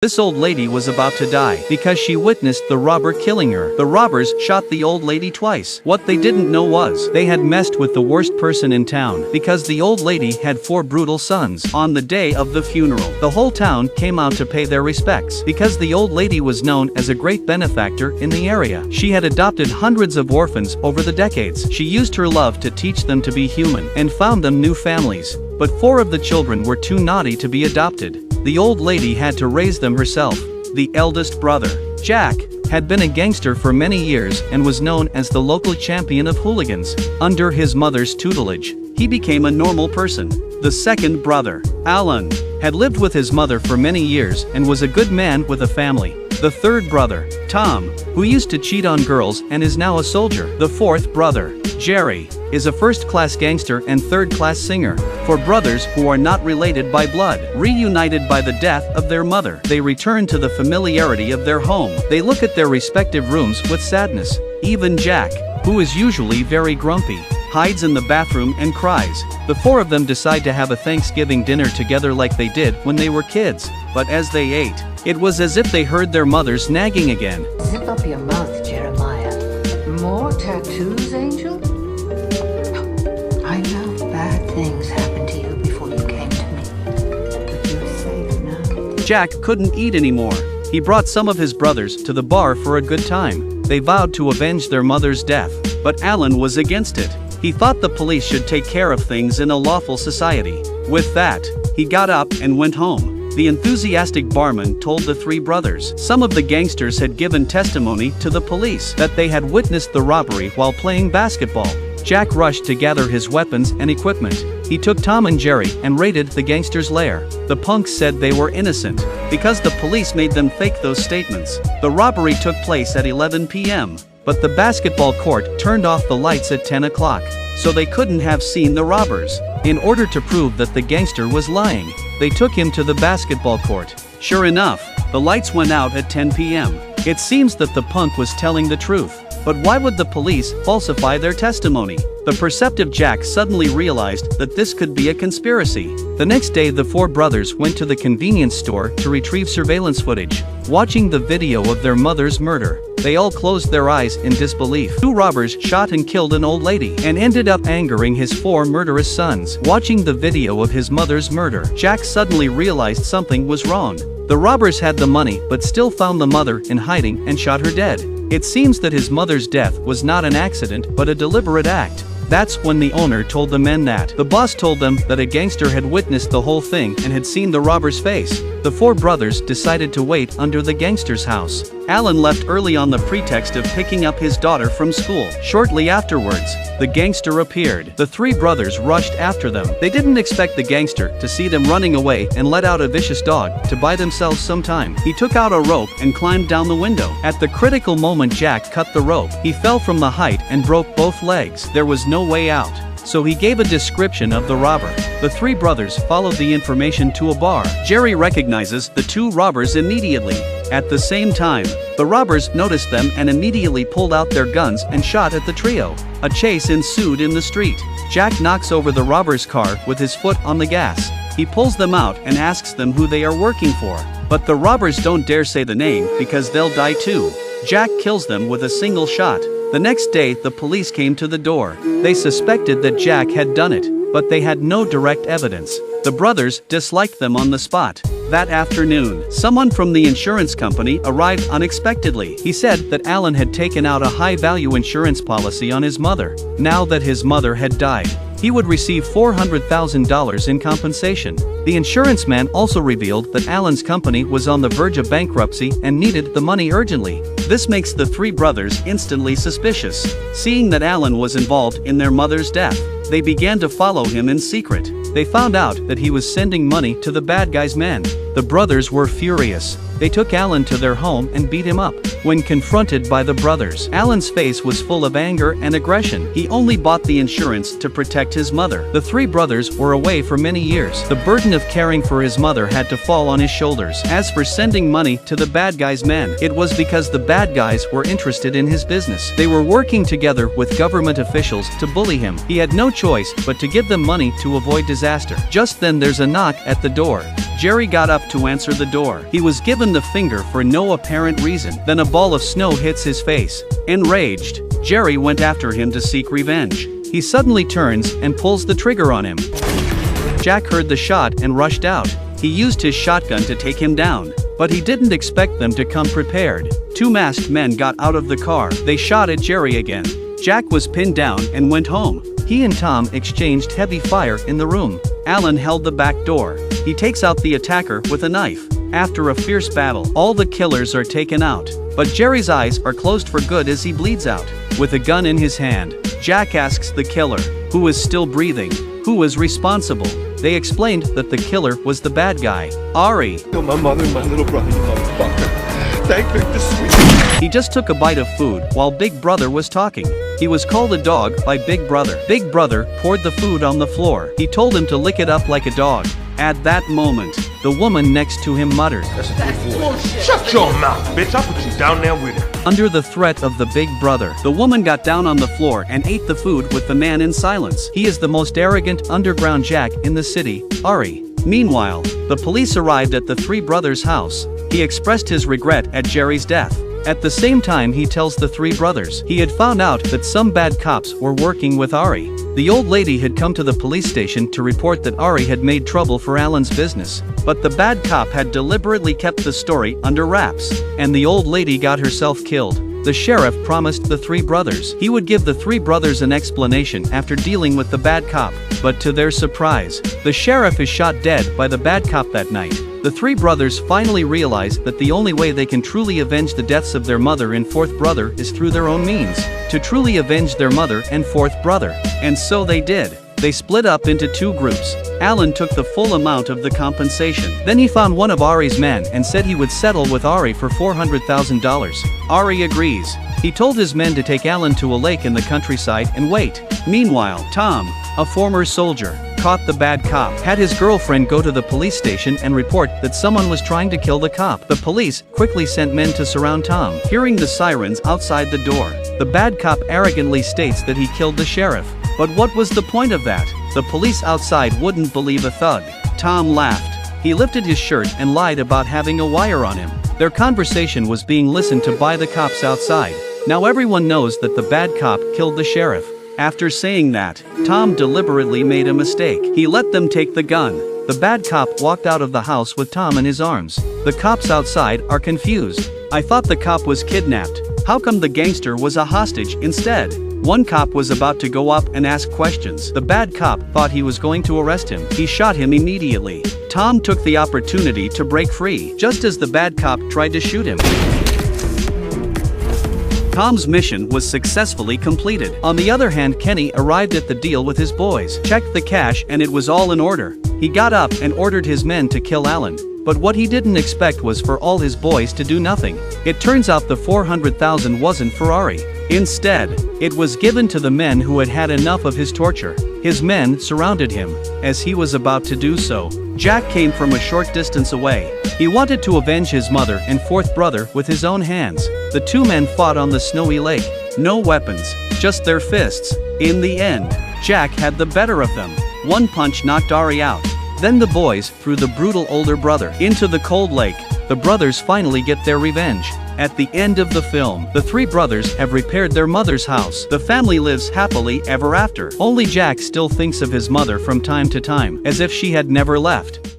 This old lady was about to die because she witnessed the robber killing her. The robbers shot the old lady twice. What they didn't know was they had messed with the worst person in town because the old lady had 4 brutal sons. On the day of the funeral, the whole town came out to pay their respects because the old lady was known as a great benefactor in the area. She had adopted hundreds of orphans over the decades. She used her love to teach them to be human and found them new families. But 4 of the children were too naughty to be adopted. The old lady had to raise them herself. The eldest brother, Jack, had been a gangster for many years and was known as the local champion of hooligans. Under his mother's tutelage, he became a normal person. The second brother, Alan, had lived with his mother for many years and was a good man with a family. The third brother, Tom, who used to cheat on girls and is now a soldier. The fourth brother, Jerry, is a first-class gangster and third-class singer. For brothers who are not related by blood, reunited by the death of their mother, they return to the familiarity of their home. They look at their respective rooms with sadness. Even Jack, who is usually very grumpy, hides in the bathroom and cries. The 4 of them decide to have a Thanksgiving dinner together like they did when they were kids. But as they ate, it was as if they heard their mothers nagging again. Zip up your mouth, Jeremiah. More tattoos, Angel? I know bad things happened to you before you came to me, but you're safe now. Jack couldn't eat anymore. He brought some of his brothers to the bar for a good time. They vowed to avenge their mother's death, but Alan was against it. He thought the police should take care of things in a lawful society. With that, he got up and went home. The enthusiastic barman told the 3 brothers some of the gangsters had given testimony to the police that they had witnessed the robbery while playing basketball. Jack rushed to gather his weapons and equipment. He took Tom and Jerry and raided the gangsters' lair. The punks said they were innocent because the police made them fake those statements. The robbery took place at 11 p.m. But the basketball court turned off the lights at 10 o'clock, so they couldn't have seen the robbers. In order to prove that the gangster was lying, they took him to the basketball court. Sure enough, the lights went out at 10 p.m. It seems that the punk was telling the truth. But why would the police falsify their testimony? The perceptive Jack suddenly realized that this could be a conspiracy. The next day, the 4 brothers went to the convenience store to retrieve surveillance footage. Watching the video of their mother's murder, they all closed their eyes in disbelief. 2 robbers shot and killed an old lady and ended up angering his 4 murderous sons. Watching the video of his mother's murder, Jack suddenly realized something was wrong. The robbers had the money but still found the mother in hiding and shot her dead. It seems that his mother's death was not an accident but a deliberate act. That's when the owner told the men that the boss told them that a gangster had witnessed the whole thing and had seen the robber's face. The 4 brothers decided to wait under the gangster's house. Alan left early on the pretext of picking up his daughter from school. Shortly afterwards, the gangster appeared. The 3 brothers rushed after them. They didn't expect the gangster to see them running away and let out a vicious dog to buy themselves some time. He took out a rope and climbed down the window. At the critical moment, Jack cut the rope. He fell from the height and broke both legs. There was no way out, so he gave a description of the robber. The 3 brothers followed the information to a bar. Jerry recognizes the 2 robbers immediately. At the same time, the robbers noticed them and immediately pulled out their guns and shot at the trio. A chase ensued in the street. Jack knocks over the robbers' car with his foot on the gas. He pulls them out and asks them who they are working for. But the robbers don't dare say the name because they'll die too. Jack kills them with a single shot. The next day, the police came to the door. They suspected that Jack had done it, but they had no direct evidence. The brothers disliked them on the spot. That afternoon, someone from the insurance company arrived unexpectedly. He said that Alan had taken out a high-value insurance policy on his mother. Now that his mother had died, he would receive $400,000 in compensation. The insurance man also revealed that Alan's company was on the verge of bankruptcy and needed the money urgently. This makes the 3 brothers instantly suspicious. Seeing that Alan was involved in their mother's death, they began to follow him in secret. They found out that he was sending money to the bad guy's men. The brothers were furious. They took Alan to their home and beat him up. When confronted by the brothers, Alan's face was full of anger and aggression. He only bought the insurance to protect his mother. The 3 brothers were away for many years. The burden of caring for his mother had to fall on his shoulders. As for sending money to the bad guy's men, it was because the bad guys were interested in his business. They were working together with government officials to bully him. He had no choice but to give them money to avoid disaster. Just then there's a knock at the door. Jerry got up up to answer the door. He was given the finger for no apparent reason. Then a ball of snow hits his face. Enraged, Jerry went after him to seek revenge. He suddenly turns and pulls the trigger on him. Jack heard the shot and rushed out. He used his shotgun to take him down, but he didn't expect them to come prepared. Two masked men got out of the car. They shot at Jerry again. Jack was pinned down and went home. He and Tom exchanged heavy fire in the room. Alan held the back door. He takes out the attacker with a knife. After a fierce battle, all the killers are taken out, but Jerry's eyes are closed for good as he bleeds out. With a gun in his hand, Jack asks the killer, who is still breathing, who was responsible. They explained that the killer was the bad guy, Ari. Kill my mother and my little brother, you motherfucker. Thank Victor Sweet. He just took a bite of food while Big Brother was talking. He was called a dog by Big Brother. Big Brother poured the food on the floor. He told him to lick it up like a dog. At that moment, the woman next to him muttered, That's a good boy. Shut your mouth, bitch. I'll put you down there with it. Under the threat of the Big Brother, the woman got down on the floor and ate the food with the man in silence. He is the most arrogant underground Jack in the city, Ari. Meanwhile, the police arrived at the three brothers' house. He expressed his regret at Jerry's death. At the same time, he tells the three brothers he had found out that some bad cops were working with Ari. The old lady had come to the police station to report that Ari had made trouble for Alan's business, but the bad cop had deliberately kept the story under wraps, and the old lady got herself killed. The sheriff promised the three brothers he would give the three brothers an explanation after dealing with the bad cop, but to their surprise, the sheriff is shot dead by the bad cop that night. The three brothers finally realize that the only way they can truly avenge the deaths of their mother and fourth brother is through their own means, to truly avenge their mother and fourth brother. And so they did. They split up into two groups. Alan took the full amount of the compensation. Then he found one of Ari's men and said he would settle with Ari for $400,000. Ari agrees. He told his men to take Alan to a lake in the countryside and wait. Meanwhile, Tom, a former soldier, caught the bad cop, had his girlfriend go to the police station and report that someone was trying to kill the cop. The police quickly sent men to surround Tom. Hearing the sirens outside the door, the bad cop arrogantly states that he killed the sheriff. But what was the point of that? The police outside wouldn't believe a thug. Tom laughed. He lifted his shirt and lied about having a wire on him. Their conversation was being listened to by the cops outside. Now everyone knows that the bad cop killed the sheriff. After saying that, Tom deliberately made a mistake. He let them take the gun. The bad cop walked out of the house with Tom in his arms. The cops outside are confused. I thought the cop was kidnapped. How come the gangster was a hostage instead? One cop was about to go up and ask questions. The bad cop thought he was going to arrest him. He shot him immediately. Tom took the opportunity to break free, just as the bad cop tried to shoot him. Tom's mission was successfully completed. On the other hand, Kenny arrived at the deal with his boys, checked the cash, and it was all in order. He got up and ordered his men to kill Alan. But what he didn't expect was for all his boys to do nothing. It turns out the $400,000 wasn't for Ari. Instead, it was given to the men who had had enough of his torture. His men surrounded him. As he was about to do so, Jack came from a short distance away. He wanted to avenge his mother and fourth brother with his own hands. The two men fought on the snowy lake. No weapons, just their fists. In the end, Jack had the better of them. One punch knocked Ari out. Then the boys threw the brutal older brother into the cold lake. The brothers finally get their revenge. At the end of the film, the three brothers have repaired their mother's house. The family lives happily ever after. Only Jack still thinks of his mother from time to time, as if she had never left.